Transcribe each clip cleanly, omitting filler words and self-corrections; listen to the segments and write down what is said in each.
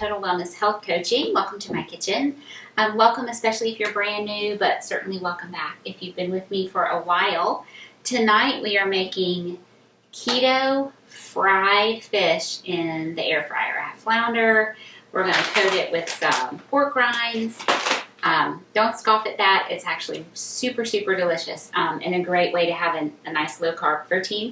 Total Wellness Health Coaching. Welcome to my kitchen. Welcome especially if you're brand new, but certainly welcome back if you've been with me for a while. Tonight we are making keto fried fish in the air fryer. I have flounder. We're going to coat it with some pork rinds. Don't scoff at that. It's actually super, super delicious and a great way to have a nice low carb protein.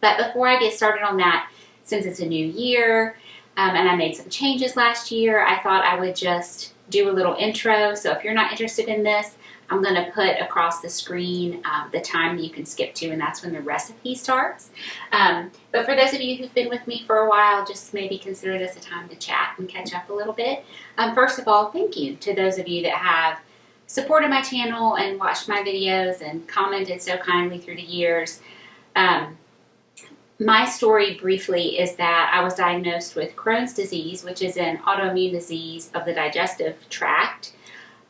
But before I get started on that, since it's a new year and I made some changes last year, I thought I would just do a little intro. So if you're not interested in this, I'm going to put across the screen the time you can skip to, and that's when the recipe starts. But for those of you who've been with me for a while, just maybe consider this a time to chat and catch up a little bit. First of all, thank you to those of you that have supported my channel and watched my videos and commented so kindly through the years. My story briefly is that I was diagnosed with Crohn's disease, which is an autoimmune disease of the digestive tract.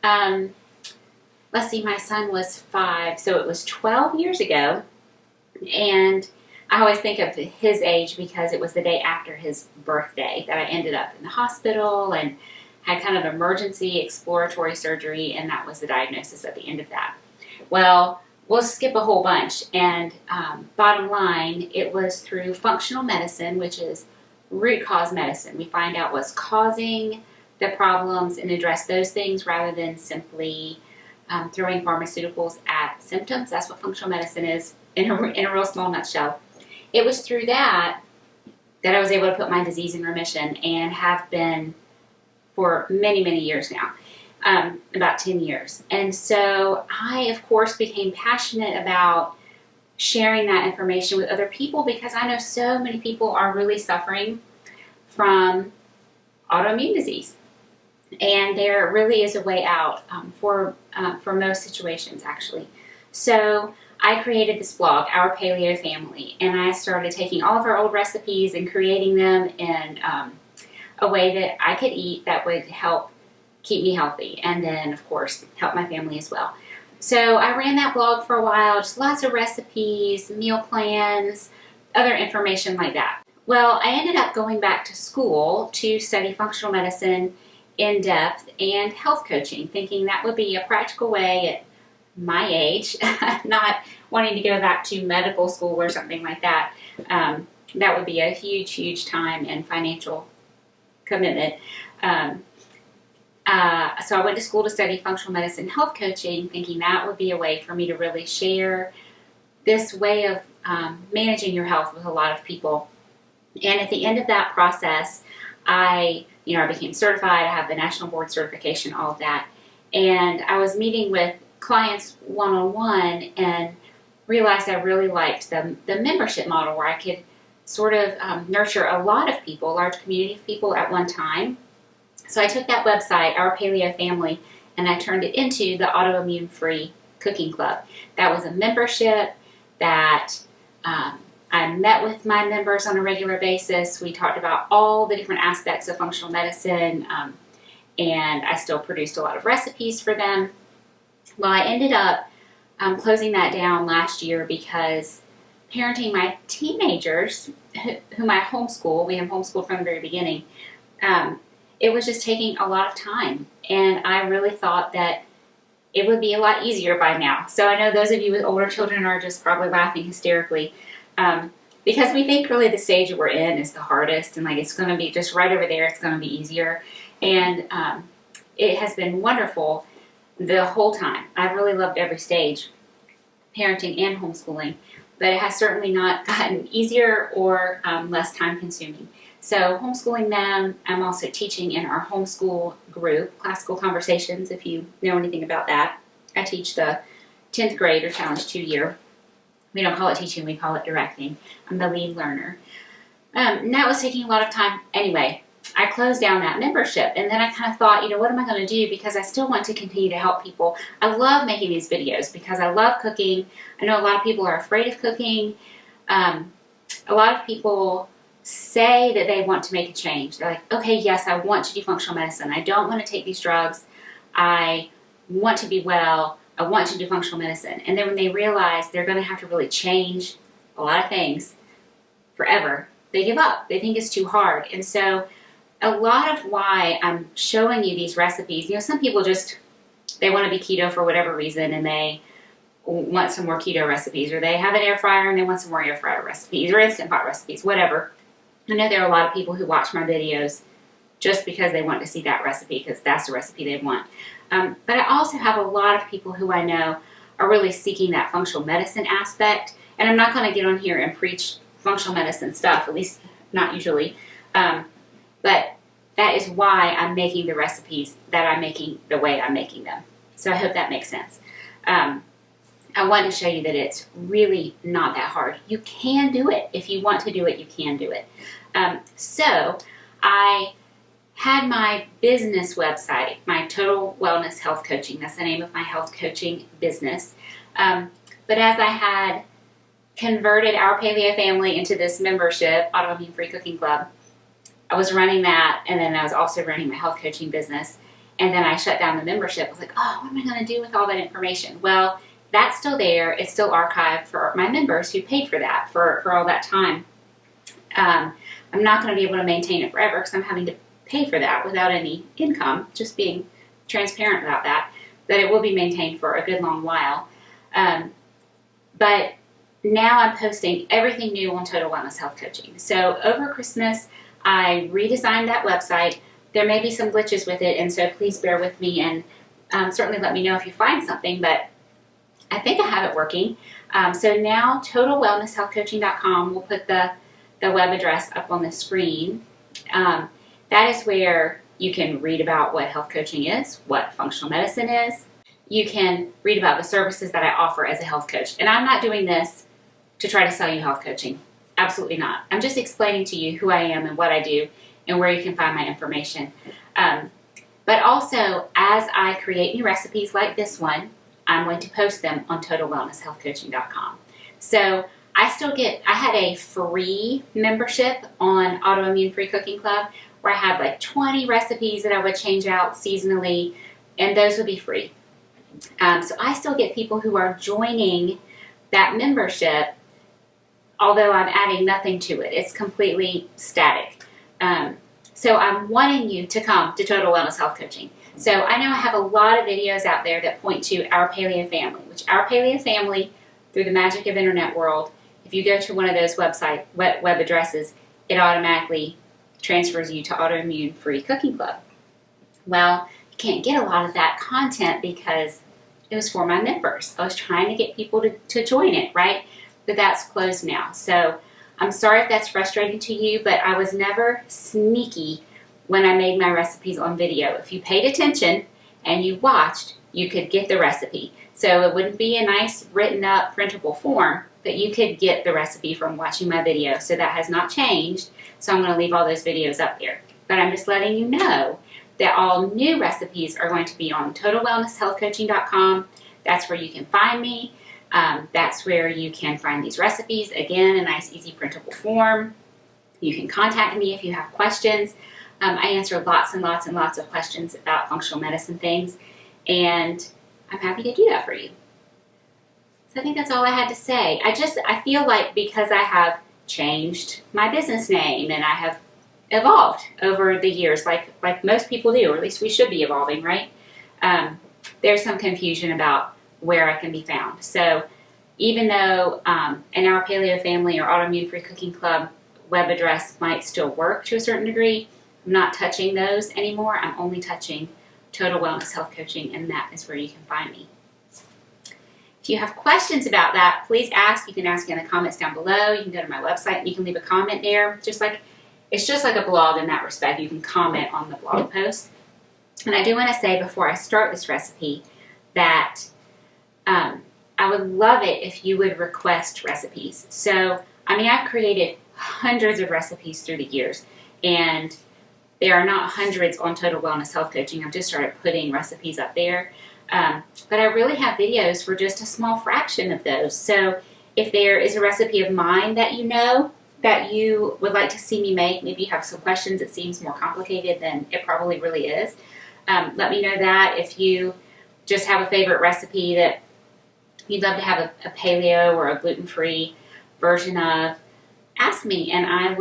Let's see, my son was 5, so it was 12 years ago. And I always think of his age because it was the day after his birthday that I ended up in the hospital and had kind of emergency exploratory surgery, and that was the diagnosis at the end of that. Well, we'll skip a whole bunch, and bottom line, it was through functional medicine, which is root cause medicine. We find out what's causing the problems and address those things rather than simply throwing pharmaceuticals at symptoms. That's what functional medicine is in a real small nutshell. It was through that I was able to put my disease in remission and have been for many, many years now. About 10 years. And so I, of course, became passionate about sharing that information with other people because I know so many people are really suffering from autoimmune disease. And there really is a way out for most situations, actually. So I created this blog, Our Paleo Family, and I started taking all of our old recipes and creating them in a way that I could eat that would help keep me healthy, and then, of course, help my family as well. So I ran that blog for a while, just lots of recipes, meal plans, other information like that. Well, I ended up going back to school to study functional medicine in depth and health coaching, thinking that would be a practical way at my age, not wanting to go back to medical school or something like that. That would be a huge, huge time and financial commitment. So I went to school to study functional medicine health coaching, thinking that would be a way for me to really share this way of managing your health with a lot of people. And at the end of that process, I became certified. I have the national board certification, all of that. And I was meeting with clients one-on-one and realized I really liked the membership model where I could sort of nurture a lot of people, a large community of people at one time. So I took that website, Our Paleo Family, and I turned it into the Autoimmune Free Cooking Club. That was a membership that I met with my members on a regular basis. We talked about all the different aspects of functional medicine, and I still produced a lot of recipes for them. Well, I ended up closing that down last year because parenting my teenagers, whom I homeschool, we have homeschooled from the very beginning, it was just taking a lot of time, and I really thought that it would be a lot easier by now. So I know those of you with older children are just probably laughing hysterically because we think really the stage we're in is the hardest, and like it's going to be just right over there, it's going to be easier. And it has been wonderful the whole time. I've really loved every stage, parenting and homeschooling, but it has certainly not gotten easier or less time consuming. So homeschooling them, I'm also teaching in our homeschool group, Classical Conversations, if you know anything about that. I teach the 10th grade or Challenge 2 year. We don't call it teaching, we call it directing. I'm the lead learner. And that was taking a lot of time. Anyway, I closed down that membership, and then I kind of thought, what am I going to do? Because I still want to continue to help people. I love making these videos because I love cooking. I know a lot of people are afraid of cooking. A lot of people say that they want to make a change. They're like, okay, yes, I want to do functional medicine. I don't want to take these drugs. I want to be well. I want to do functional medicine. And then when they realize they're going to have to really change a lot of things forever, they give up. They think it's too hard. And so a lot of why I'm showing you these recipes, some people they want to be keto for whatever reason, and they want some more keto recipes, or they have an air fryer and they want some more air fryer recipes, or Instant Pot recipes, whatever. I know there are a lot of people who watch my videos just because they want to see that recipe, because that's the recipe they want. But I also have a lot of people who I know are really seeking that functional medicine aspect, and I'm not going to get on here and preach functional medicine stuff, at least not usually. But that is why I'm making the recipes that I'm making the way I'm making them. So I hope that makes sense. I want to show you that it's really not that hard. You can do it. If you want to do it, you can do it. So I had my business website, my Total Wellness Health Coaching. That's the name of my health coaching business. But as I had converted our paleo family into this membership, Autoimmune Free Cooking Club, I was running that, and then I was also running my health coaching business. And then I shut down the membership. I was like, oh, what am I going to do with all that information? Well, that's still there. It's still archived for my members who paid for that for all that time. I'm not going to be able to maintain it forever because I'm having to pay for that without any income, just being transparent about that, but it will be maintained for a good long while. But now I'm posting everything new on Total Wellness Health Coaching. So over Christmas, I redesigned that website. There may be some glitches with it, and so please bear with me, and certainly let me know if you find something, but I think I have it working. So now TotalWellnessHealthCoaching.com, we'll put the web address up on the screen. That is where you can read about what health coaching is, what functional medicine is. You can read about the services that I offer as a health coach. And I'm not doing this to try to sell you health coaching. Absolutely not. I'm just explaining to you who I am and what I do and where you can find my information. But also, as I create new recipes like this one, I'm going to post them on TotalWellnessHealthCoaching.com. So I had a free membership on Autoimmune Free Cooking Club where I had like 20 recipes that I would change out seasonally, and those would be free. So I still get people who are joining that membership, although I'm adding nothing to it. It's completely static. So I'm wanting you to come to Total Wellness Health Coaching. So I know I have a lot of videos out there that point to Our Paleo Family, which Our Paleo Family, through the magic of internet world, if you go to one of those web addresses, it automatically transfers you to Autoimmune Free Cooking Club. Well, you can't get a lot of that content because it was for my members. I was trying to get people to join it, right? But that's closed now. So I'm sorry if that's frustrating to you, but I was never sneaky when I made my recipes on video. If you paid attention and you watched, you could get the recipe. So it wouldn't be a nice written up printable form, but you could get the recipe from watching my video. So that has not changed. So I'm going to leave all those videos up there. But I'm just letting you know that all new recipes are going to be on TotalWellnessHealthCoaching.com. That's where you can find me. That's where you can find these recipes. Again, a nice, easy, printable form. You can contact me if you have questions. I answer lots and lots and lots of questions about functional medicine things, and I'm happy to do that for you. So I think that's all I had to say. I feel like because I have changed my business name and I have evolved over the years, like most people do, or at least we should be evolving, right? There's some confusion about where I can be found. So even though an Our Paleo Family or Autoimmune Free Cooking Club web address might still work to a certain degree, I'm not touching those anymore. I'm only touching Total Wellness Health Coaching, and that is where you can find me. If you have questions about that, please ask. You can ask in the comments down below. You can go to my website and you can leave a comment there. It's just like a blog in that respect. You can comment on the blog post. And I do want to say before I start this recipe that I would love it if you would request recipes. So, I've created hundreds of recipes through the years, and there are not hundreds on Total Wellness Health Coaching. I've just started putting recipes up there. But I really have videos for just a small fraction of those. So if there is a recipe of mine that you know that you would like to see me make, maybe you have some questions, it seems more complicated than it probably really is, let me know that. If you just have a favorite recipe that you'd love to have a paleo or a gluten-free version of, ask me, and I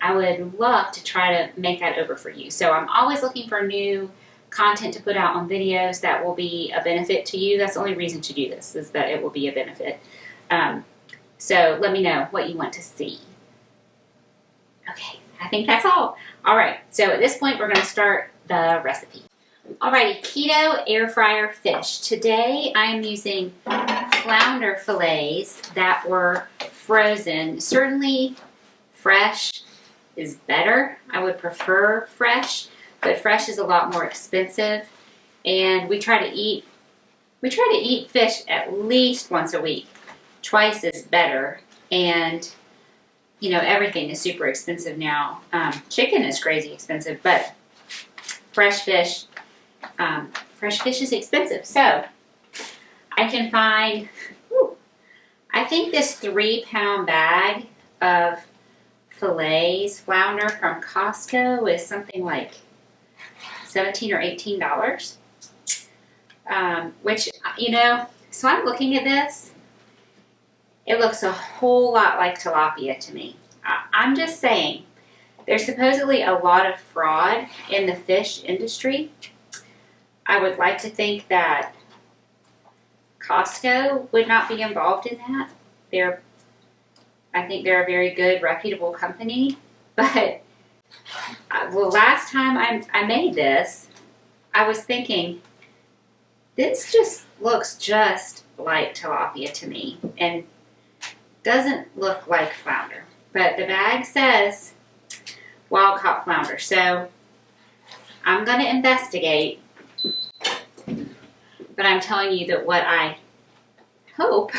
I would love to try to make that over for you. So I'm always looking for new content to put out on videos that will be a benefit to you. That's the only reason to do this, is that it will be a benefit. So let me know what you want to see. Okay, I think that's all. All right, so at this point, we're going to start the recipe. Alrighty, keto air fryer fish. Today I am using flounder fillets that were frozen. Certainly fresh is better. I would prefer fresh, but fresh is a lot more expensive. And we try to eat fish at least once a week. Twice is better. And you know, everything is super expensive now. Chicken is crazy expensive, but fresh fish is expensive. So I can find, I think this 3-pound bag of fillets, flounder from Costco is something like $17 or $18. Which, you know, so I'm looking at this. It looks a whole lot like tilapia to me. I'm just saying, there's supposedly a lot of fraud in the fish industry. I would like to think that Costco would not be involved in that. I think they're a very good, reputable company. But the last time I made this, I was thinking, this just looks just like tilapia to me, and doesn't look like flounder. But the bag says wild caught flounder. So I'm going to investigate. But I'm telling you that what I hope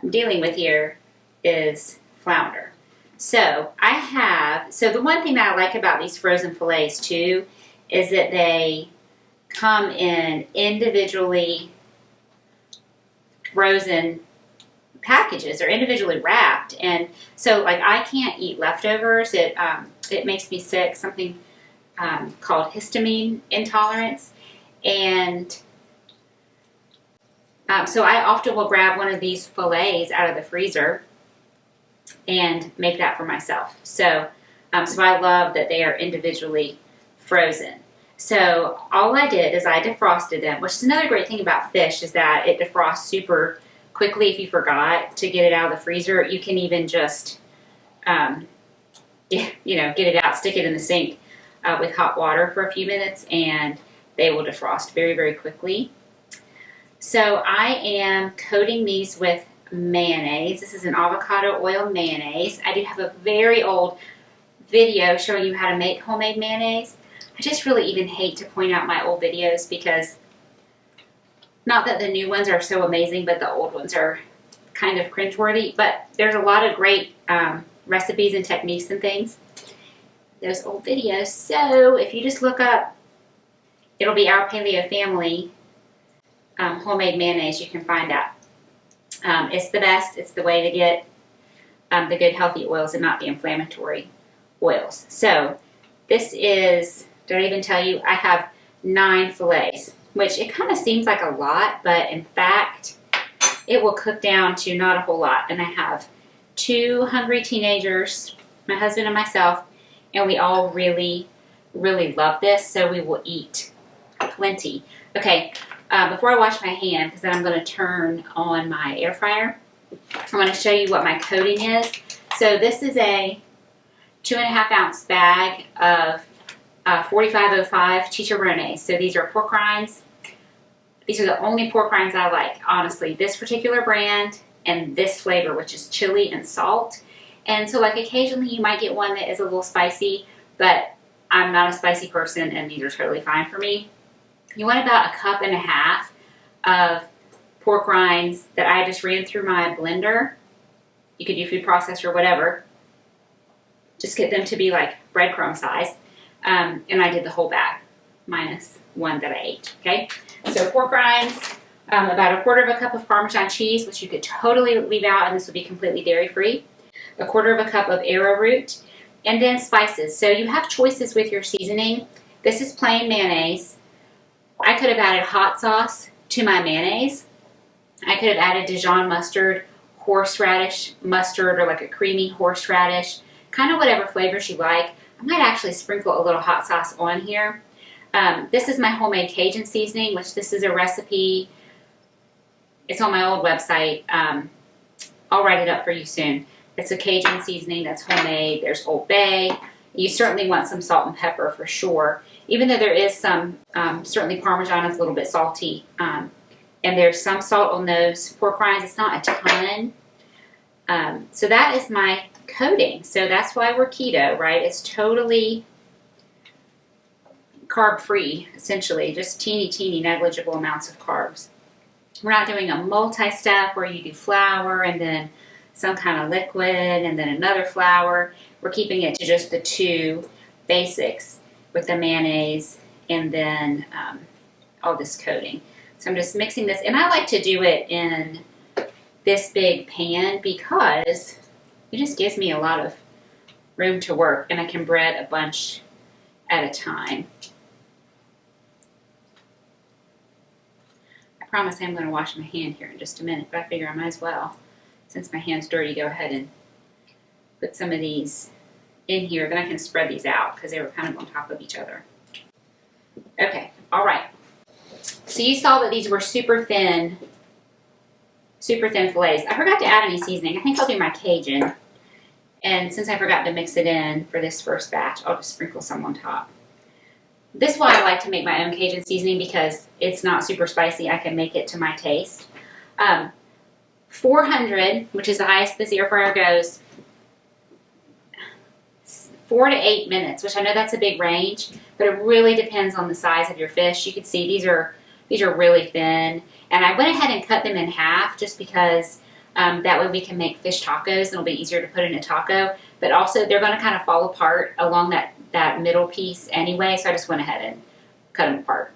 I'm dealing with here is flounder. So the one thing that I like about these frozen fillets too is that they come in individually frozen packages. They're individually wrapped, and so like I can't eat leftovers. It makes me sick. Something called histamine intolerance, and so I often will grab one of these fillets out of the freezer and make that for myself. So I love that they are individually frozen. So all I did is I defrosted them, which is another great thing about fish, is that it defrosts super quickly. If you forgot to get it out of the freezer, you can even just, get it out, stick it in the sink with hot water for a few minutes, and they will defrost very, very quickly. So I am coating these with mayonnaise. This is an avocado oil mayonnaise. I do have a very old video showing you how to make homemade mayonnaise. I just really even hate to point out my old videos, because not that the new ones are so amazing, but the old ones are kind of cringeworthy. But there's a lot of great recipes and techniques and things, those old videos. So if you just look up, it'll be Our Paleo Family homemade mayonnaise, you can find that. It's the best. It's the way to get the good healthy oils and not the inflammatory oils. So this is, did I even tell you, I have 9 fillets, which it kind of seems like a lot, but in fact, it will cook down to not a whole lot. And I have 2 hungry teenagers, my husband and myself, and we all really, really love this, so we will eat plenty. Okay, before I wash my hand, because then I'm going to turn on my air fryer, I'm going to show you what my coating is. So this is a 2.5 ounce bag of 4505 chicharrones. So these are pork rinds. These are the only pork rinds I like, honestly. This particular brand and this flavor, which is chili and salt. And so like occasionally you might get one that is a little spicy, but I'm not a spicy person and these are totally fine for me. You want about 1.5 cups of pork rinds that I just ran through my blender. You could do food processor or whatever. Just get them to be like breadcrumb size. And I did the whole bag, minus one that I ate, okay? So pork rinds, about 1/4 cup of Parmesan cheese, which you could totally leave out and this would be completely dairy-free. 1/4 cup of arrowroot, and then spices. So you have choices with your seasoning. This is plain mayonnaise. I could have added hot sauce to my mayonnaise. I could have added Dijon mustard, horseradish mustard, or like a creamy horseradish kind of whatever flavors you like. I might actually sprinkle a little hot sauce on here. This is my homemade Cajun seasoning, which this is a recipe. It's on my old website. I'll write it up for you soon. It's a Cajun seasoning that's homemade. There's Old Bay. You certainly want some salt and pepper for sure. Even though there is some, certainly Parmesan is a little bit salty. And there's some salt on those pork rinds. It's not a ton. So that is my coating. So that's why we're keto, right? It's totally carb free, essentially. Just teeny negligible amounts of carbs. We're not doing a multi-step where you do flour and then some kind of liquid and then another flour. We're keeping it to just the two basics with the mayonnaise and then all this coating. So I'm just mixing this, and I like to do it in this big pan because it just gives me a lot of room to work, and I can bread a bunch at a time. I promise I'm going to wash my hand here in just a minute, but I figure I might as well, since my hand's dirty, go ahead and put some of these in here. Then I can spread these out because they were kind of on top of each other. Okay, all right. So you saw that these were super thin fillets. I forgot to add any seasoning. I think I'll do my Cajun. And since I forgot to mix it in for this first batch, I'll just sprinkle some on top. This is why I like to make my own Cajun seasoning, because it's not super spicy. I can make it to my taste. 400, which is the highest this air fryer goes, 4 to 8 minutes, which I know that's a big range, but it really depends on the size of your fish. You can see these are really thin, and I went ahead and cut them in half just because that way we can make fish tacos, and it'll be easier to put in a taco. But also they're going to kind of fall apart along that middle piece anyway, so I just went ahead and cut them apart.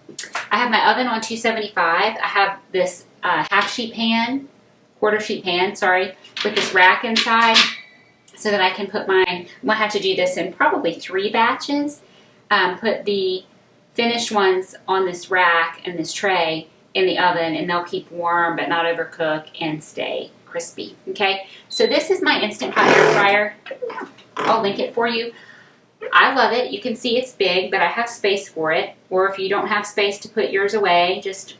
I have my oven on 275. I have this quarter sheet pan, with this rack inside, so that I can put I'm going to have to do this in probably 3 batches. Put the finished ones on this rack and this tray in the oven, and they'll keep warm but not overcook and stay crispy. Okay, so this is my Instant Pot air fryer. I'll link it for you. I love it. You can see it's big, but I have space for it. Or if you don't have space to put yours away, just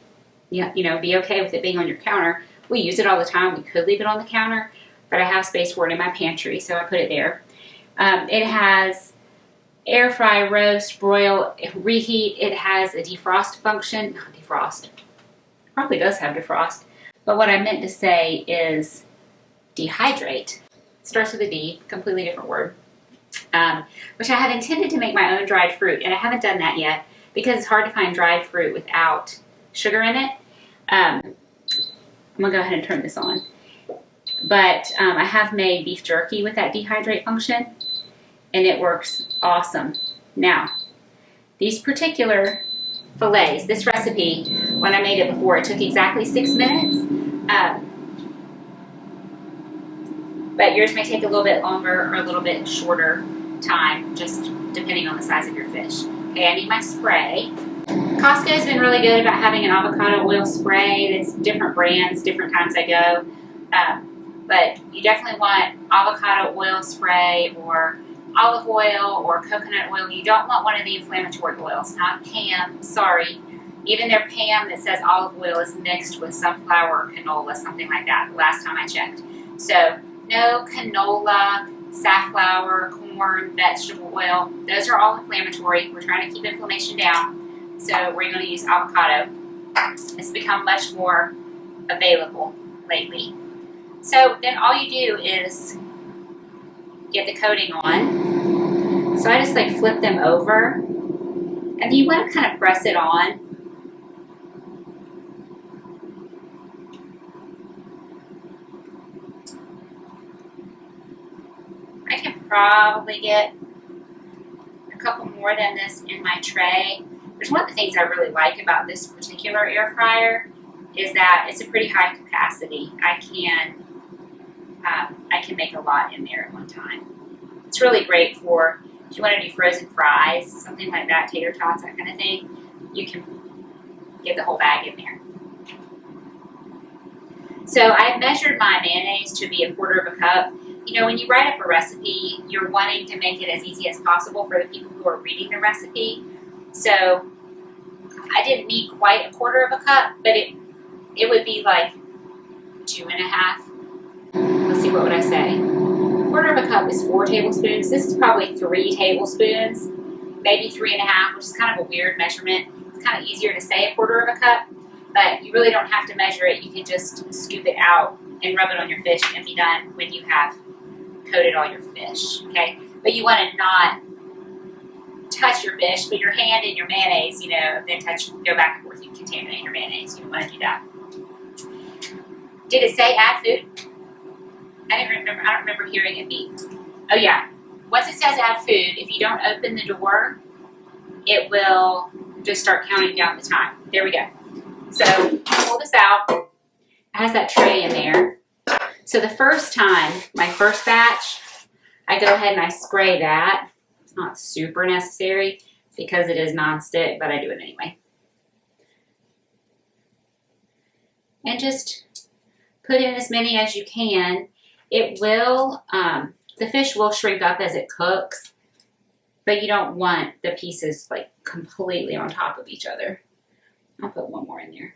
be okay with it being on your counter. We use it all the time. We could leave it on the counter, but I have space for it in my pantry, so I put it there. It has air fry, roast, broil, reheat. It has a defrost function. Not defrost. It probably does have defrost. But what I meant to say is dehydrate. Starts with a D, completely different word. Which I had intended to make my own dried fruit, and I haven't done that yet because it's hard to find dried fruit without sugar in it. I'm going to go ahead and turn this on. But I have made beef jerky with that dehydrate function, and it works awesome. Now, these particular fillets, this recipe, when I made it before, it took exactly 6 minutes. But yours may take a little bit longer or a little bit shorter time, just depending on the size of your fish. Okay, I need my spray. Costco's been really good about having an avocado oil spray. It's different brands, different times I go. But you definitely want avocado oil spray or olive oil or coconut oil. You don't want one of the inflammatory oils, not Pam, sorry. Even their Pam that says olive oil is mixed with sunflower or canola, something like that, the last time I checked. So no canola, safflower, corn, vegetable oil. Those are all inflammatory. We're trying to keep inflammation down. So we're going to use avocado. It's become much more available lately. So then all you do is get the coating on. So I just flip them over. And you want to kind of press it on. I can probably get a couple more than this in my tray. There's one of the things I really like about this particular air fryer is that it's a pretty high capacity. I can make a lot in there at one time. It's really great for if you want to do frozen fries, something like that, tater tots, that kind of thing. You can get the whole bag in there. So I measured my mayonnaise to be 1/4 cup. you know, when you write up a recipe, you're wanting to make it as easy as possible for the people who are reading the recipe. So I didn't need quite a quarter of a cup, but it would be like 2.5. Let's see, what would I say? A quarter of a cup is 4 tablespoons. This is probably 3 tablespoons, maybe 3.5, which is kind of a weird measurement. It's kind of easier to say a quarter of a cup, but you really don't have to measure it. You can just scoop it out and rub it on your fish and be done when you have coated all your fish, okay? But you want to not touch your fish, put your hand in your mayonnaise, you know, then go back and forth, you contaminate your mayonnaise. You don't want to do that. Did it say add food? I don't remember hearing it beep. Oh yeah, once it says add food, if you don't open the door, it will just start counting down the time. There we go. So pull this out. It has that tray in there. So the first time, my first batch, I go ahead and I spray that. It's not super necessary because it is nonstick, but I do it anyway. And just put in as many as you can. It will, the fish will shrink up as it cooks, but you don't want the pieces like completely on top of each other. I'll put one more in there.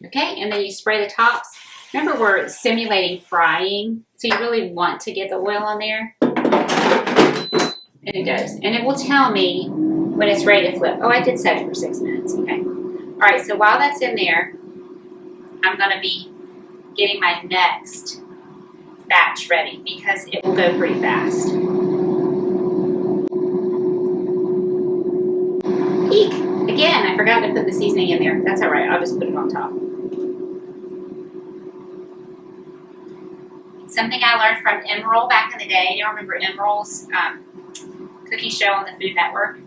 Okay, and then you spray the tops. Remember, we're simulating frying, so you really want to get the oil on there. And it does. And it will tell me when it's ready to flip. Oh, I did set it for 6 minutes. Okay. All right, so while that's in there, I'm going to be getting my next batch ready because it will go pretty fast. Eek! Again, I forgot to put the seasoning in there. That's all right. I'll just put it on top. Something I learned from Emerald back in the day. You remember Emerald's cooking show on the Food Network?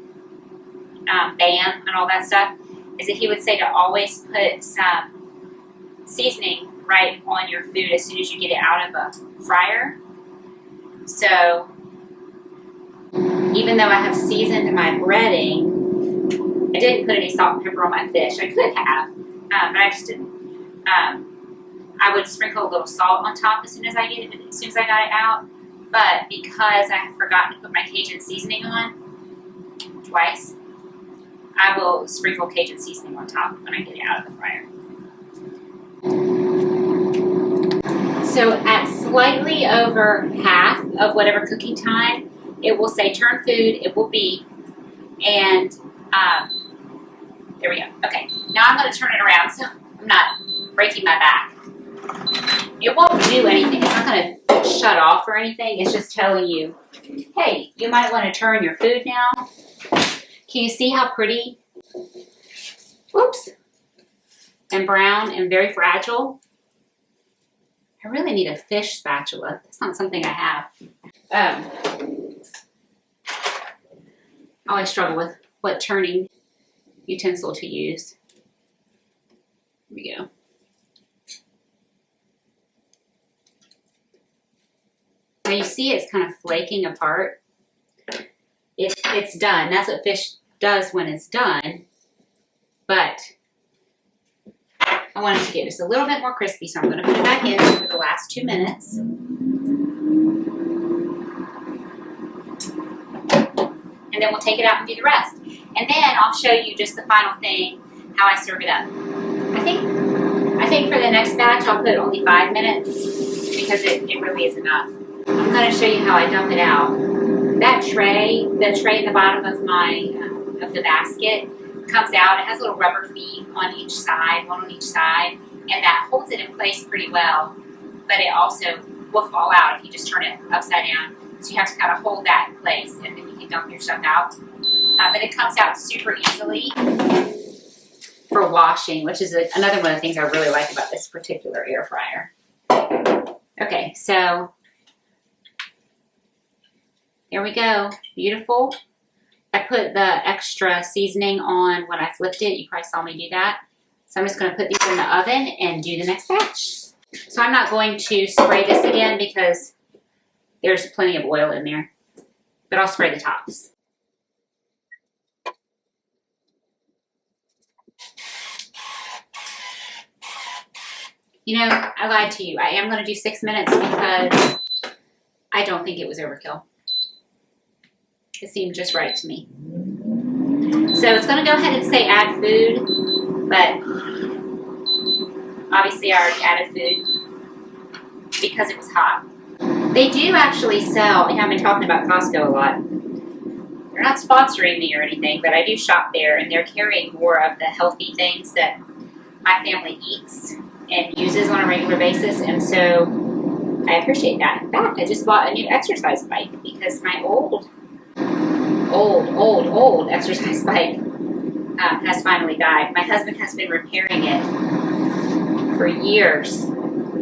BAM and all that stuff. Is that he would say to always put some seasoning right on your food as soon as you get it out of a fryer. So even though I have seasoned my breading, I didn't put any salt and pepper on my fish. I could have, but I just didn't. I would sprinkle a little salt on top as soon as I got it out. But because I have forgotten to put my Cajun seasoning on twice, I will sprinkle Cajun seasoning on top when I get it out of the fryer. So at slightly over half of whatever cooking time, it will say turn food, it will beep, and there we go. Okay, now I'm going to turn it around so I'm not breaking my back. It won't do anything. It's not going to shut off or anything. It's just telling you, hey, you might want to turn your food now. Can you see how pretty? Whoops. And brown and very fragile. I really need a fish spatula. That's not something I have. I always struggle with what turning utensil to use. Here we go. Now you see it's kind of flaking apart. It's done. That's what fish does when it's done. But I want it to get just a little bit more crispy, so I'm going to put it back in for the last 2 minutes. And then we'll take it out and do the rest. And then I'll show you just the final thing, how I serve it up. I think for the next batch I'll put only 5 minutes because it really is enough. I'm going to show you how I dump it out. That tray, the tray at the bottom of of the basket, comes out. It has little rubber feet on each side, one on each side, and that holds it in place pretty well, but it also will fall out if you just turn it upside down. So you have to kind of hold that in place, and then you can dump your stuff out. But it comes out super easily for washing, which is another one of the things I really like about this particular air fryer. Okay, so there we go. Beautiful. I put the extra seasoning on when I flipped it. You probably saw me do that. So I'm just going to put these in the oven and do the next batch. So I'm not going to spray this again because there's plenty of oil in there. But I'll spray the tops. You know, I lied to you. I am going to do 6 minutes because I don't think it was overkill. It seemed just right to me. So it's going to go ahead and say add food, but obviously I already added food because it was hot. They do actually sell, I've been talking about Costco a lot. They're not sponsoring me or anything, but I do shop there, and they're carrying more of the healthy things that my family eats and uses on a regular basis, and so I appreciate that. In fact, I just bought a new exercise bike because my old exercise bike has finally died. My husband has been repairing it for years,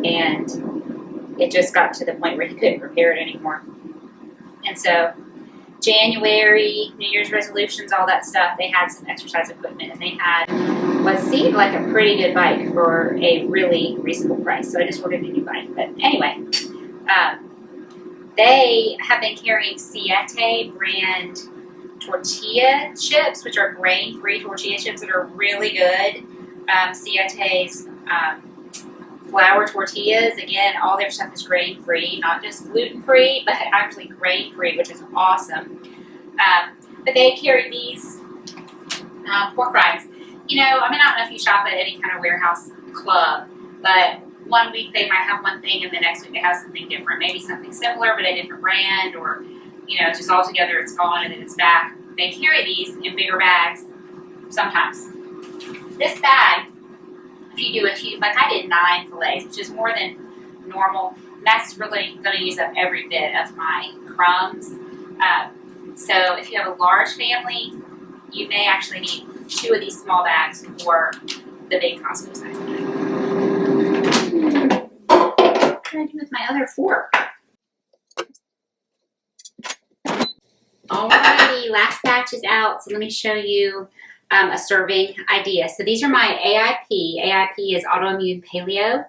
and it just got to the point where he couldn't repair it anymore. And so January, New Year's resolutions, all that stuff, they had some exercise equipment, and they had what seemed like a pretty good bike for a really reasonable price. So I just ordered a new bike. But anyway, they have been carrying Siete brand tortilla chips, which are grain-free tortilla chips that are really good. Siete's flour tortillas, again, all their stuff is grain-free, not just gluten-free, but actually grain-free, which is awesome. But they carry these pork rinds. You know, I mean, I don't know if you shop at any kind of warehouse club, but one week they might have one thing, and the next week they have something different, maybe something similar, but a different brand, or, you know, just all together it's gone and then it's back. They carry these in bigger bags sometimes. This bag, if you do a huge, like I did 9 filets, which is more than normal, and that's really going to use up every bit of my crumbs. So if you have a large family, you may actually need 2 of these small bags or the big Costco size bag. What did I do with my other fork? Alrighty, last batch is out, so let me show you a serving idea. So these are my AIP. AIP is Autoimmune Paleo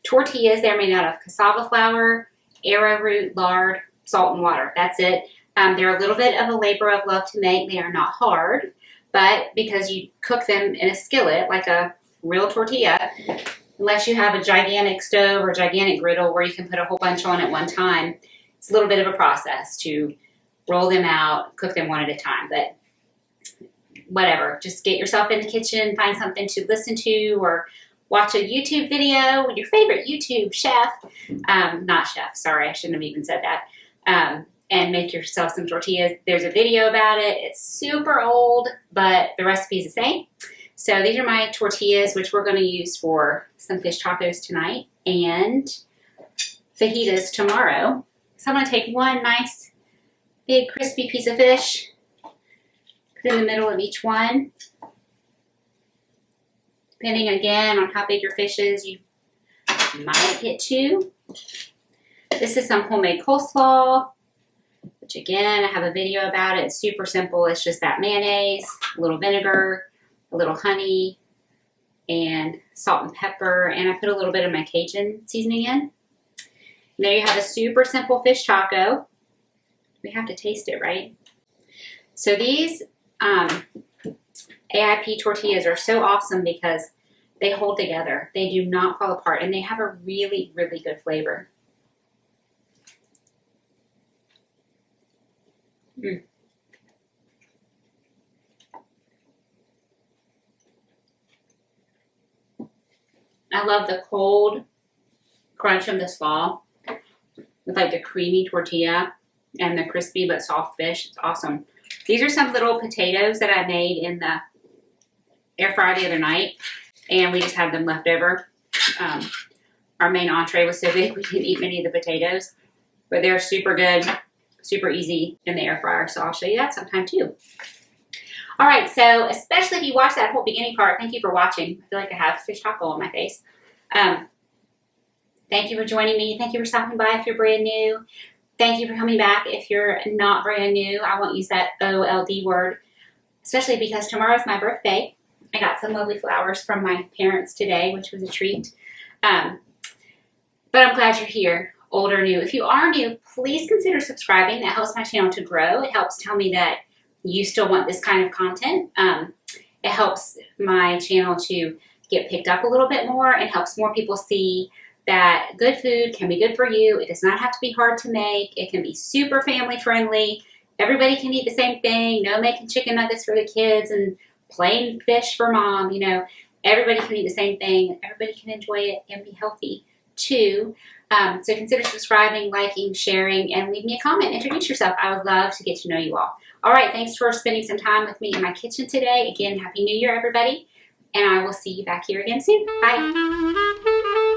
tortillas. They're made out of cassava flour, arrowroot, lard, salt, and water. That's it. They're a little bit of a labor of love to make. They are not hard, but because you cook them in a skillet like a real tortilla, unless you have a gigantic stove or a gigantic griddle where you can put a whole bunch on at one time, it's a little bit of a process to roll them out, cook them one at a time. But whatever, just get yourself in the kitchen, find something to listen to, or watch a YouTube video with your favorite YouTube chef, not chef, sorry, I shouldn't have even said that, and make yourself some tortillas. There's a video about it. It's super old, but the recipe is the same. So these are my tortillas, which we're going to use for some fish tacos tonight and fajitas tomorrow. So I'm going to take one nice big crispy piece of fish, put in the middle of each one. Depending again on how big your fish is, you might get 2. This is some homemade coleslaw, which again, I have a video about it. It's super simple. It's just that mayonnaise, a little vinegar, a little honey, and salt and pepper. And I put a little bit of my Cajun seasoning in. And there you have a super simple fish taco. We have to taste it, right? So these AIP tortillas are so awesome because they hold together. They do not fall apart, and they have a really, really good flavor. I love the cold crunch of the slaw with like the creamy tortilla and the crispy but soft fish. It's awesome. These are some little potatoes that I made in the air fryer the other night, and we just had them left over. Our main entree was so big we didn't eat many of the potatoes, but they're super good, super easy in the air fryer, so I'll show you that sometime too. All right, so especially if you watched that whole beginning part, thank you for watching. I feel like I have fish taco on my face. Thank you for joining me. Thank you for stopping by if you're brand new. Thank you for coming back if you're not brand new. I won't use that OLD word, especially because tomorrow's my birthday. I got some lovely flowers from my parents today, which was a treat. But I'm glad you're here, old or new. If you are new, please consider subscribing. That helps my channel to grow. It helps tell me that you still want this kind of content. It helps my channel to get picked up a little bit more and helps more people see that good food can be good for you. It does not have to be hard to make. It can be super family friendly. Everybody can eat the same thing. No making chicken nuggets for the kids and plain fish for mom. You know, everybody can eat the same thing. Everybody can enjoy it and be healthy too. So consider subscribing, liking, sharing, and leave me a comment. Introduce yourself. I would love to get to know you all. All right, thanks for spending some time with me in my kitchen today. Again, Happy New Year, everybody. And I will see you back here again soon. Bye.